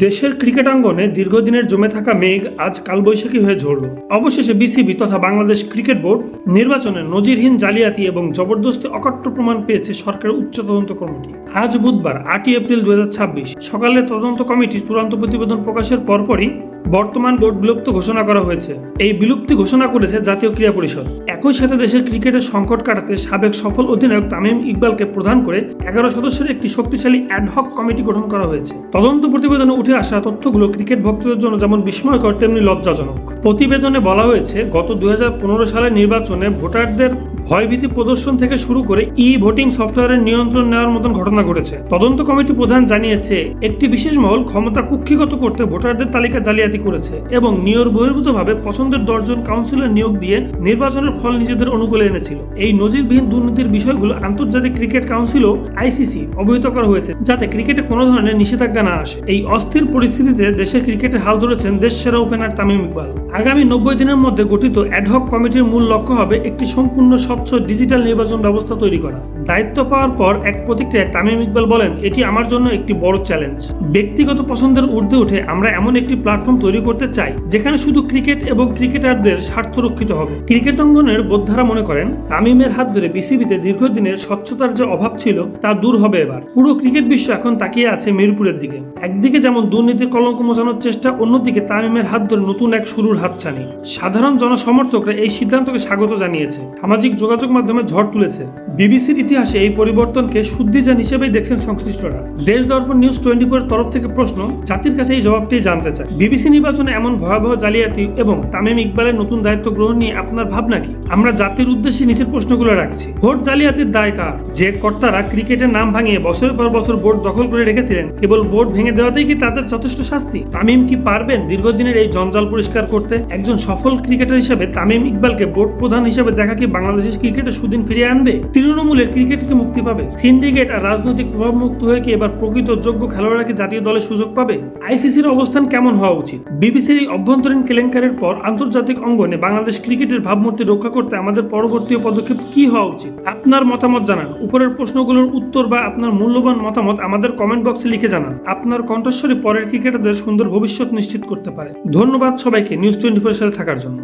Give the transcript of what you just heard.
দেশের ক্রিকেটাঙ্গনে দীর্ঘদিনের জমে থাকা মেঘ আজ কালবৈশাখী হয়ে ঝরল। অবশেষে বিসিবি তথা বাংলাদেশ ক্রিকেট বোর্ড নির্বাচনে নজিরহীন জালিয়াতি এবং জবরদস্তি অকাট্য প্রমাণ পেয়েছে সরকারের উচ্চ তদন্ত কমিটি। আজ বুধবার 8 এপ্রিল 2026 সকালে তদন্ত কমিটি চূড়ান্ত প্রতিবেদন প্রকাশের পরপরই বর্তমান বোর্ড বিলুপ্ত ঘোষণা করা হয়েছে। এই বিলুপ্তি ঘোষণা করেছে জাতীয় ক্রীড়া পরিষদ। একই সাথে দেশের ক্রিকেটের সংকট কাটাতে সাবেক সফল অধিনায়ক তামিম ইকবালকে প্রধান করে 11 সদস্যের একটি শক্তিশালী অ্যাডহক কমিটি গঠন করা হয়েছে। তদন্ত প্রতিবেদনে উঠে আসা তথ্যগুলো ক্রিকেট ভক্তদের জন্য যেমন বিস্ময়কর তেমনি লজ্জাজনক। প্রতিবেদনে বলা হয়েছে, গত 2015 সালের নির্বাচনে ভোটারদের ভয়ভীতি প্রদর্শন থেকে শুরু করে ভোটিং সফটওয়্যারের নিয়ন্ত্রণ নেওয়ার মতন ঘটনা ঘটেছে। তদন্ত কমিটি প্রধান জানিয়েছে, একটি বিশেষ মহল ক্ষমতা কুক্ষিগত করতে ভোটারদের তালিকা জালিয়াতি করেছে এবং নিয়ম বহির্ভূতভাবে পছন্দের 10 জন কাউন্সিলর নিয়োগ দিয়ে নির্বাচনের ফল নিজেদের অনুকূলে এনেছিল। এই নজিরবিহীন দুর্নীতির বিষয়গুলো আন্তর্জাতিক ক্রিকেট কাউন্সিল ও আইসিসি অবহিত করা হয়েছে, যাতে ক্রিকেটে কোনো ধরনের নিষেধাজ্ঞা না আসে। এই অস্থির পরিস্থিতিতে দেশের ক্রিকেটে হাল ধরেছেন দেশ সেরা ওপেনার তামিম ইকবাল। আগামী 90 দিনের মধ্যে গঠিত অ্যাডহক কমিটির মূল লক্ষ্য হবে একটি সম্পূর্ণ স্বচ্ছ ডিজিটাল নির্বাচন ব্যবস্থা তৈরি করা। দায়িত্ব পাওয়ার পর এক প্রতিক্রিয়ায় তামিম ইকবাল বলেন, এটি আমার জন্য একটি বড় চ্যালেঞ্জ। ব্যক্তিগত পছন্দের ঊর্ধ্বে উঠে আমরা এমন একটি প্ল্যাটফর্ম তৈরি করতে চাই যেখানে শুধু ক্রিকেট এবং ক্রিকেটারদের স্বার্থ রক্ষিত হবে। ক্রিকেট অঙ্গনের বোদ্ধারা মনে করেন, তামিমের হাত ধরে বিসিবিতে দীর্ঘদিনের স্বচ্ছতার যে অভাব ছিল তা দূর হবে এবার। পুরো ক্রিকেট বিশ্ব এখন তাকিয়ে আছে মিরপুরের দিকে। একদিকে যেমন দুর্নীতির কলঙ্ক মোছানোর চেষ্টা, অন্যদিকে তামিমের হাত ধরে নতুন এক শুরুর হাতছানি। সাধারণ জনসমর্থকরা এই সিদ্ধান্তকে স্বাগত জানিয়েছে, সামাজিক যোগাযোগ মাধ্যমে ঝড় তুলেছে। বিবিসির ইতিহাসে এই পরিবর্তনকে শুদ্ধিযান হিসেবেই দেখছেন সংশ্লিষ্টরা। দেশ দর্পণ নিউজ 24 এর তরফ থেকে প্রশ্ন, জাতির কাছে এই জবাবটি জানতে চায়। বিবিসি নির্বাচনে এমন ভয়াবহ জালিয়াতি এবং তামিম ইকবালের নতুন দায়িত্ব গ্রহণ নিয়ে আপনার ভাবনা কি? আমরা জাতির উদ্দেশ্যে নিচের প্রশ্নগুলো রাখছি। ভোট জালিয়াতির দায় কার? যে কর্তারা ক্রিকেটের নাম ভাঙিয়ে বছরের পর বছর বোর্ড দখল করে রেখেছিলেন, কেবল বোর্ড ভেঙে দেওয়াতেই কি তাদের যথেষ্ট শাস্তি? তামিম কি পারবেন দীর্ঘদিনের এই জঞ্জাল পরিষ্কার করতে? একজন সফল ক্রিকেটার হিসেবে তামিম ইকবালকে বোর্ড প্রধান হিসেবে দেখা কি বাংলাদেশের ক্রিকেটে সুদিন ফিরিয়ে আনবে? তৃণমূলের ক্রিকেট কি মুক্তি পাবে? সিন্ডিকেট আর রাজনৈতিক প্রভাব মুক্ত হয়ে কি এবার প্রকৃত যোগ্য খেলোয়াড়রা কি জাতীয় দলে সুযোগ পাবে? আইসিসির অবস্থান কেমন হওয়া উচিত? বিবিসির এই অভ্যন্তরীণ কেলেঙ্কারির পর আন্তর্জাতিক অঙ্গনে বাংলাদেশ ক্রিকেটের ভাবমূর্তি রক্ষা করতে আমাদের পরবর্তী পদক্ষেপ কি হওয়া উচিত? আপনার মতামত জানান। উপরের প্রশ্নগুলোর উত্তর বা আপনার মূল্যবান মতামত আমাদের কমেন্ট বক্সে লিখে জানান। আপনার কণ্ঠস্বরী পরের ক্রিকেটারদের সুন্দর ভবিষ্যৎ নিশ্চিত করতে পারে। ধন্যবাদ সবাইকে নিউজ 24 এর সাথে থাকার জন্য।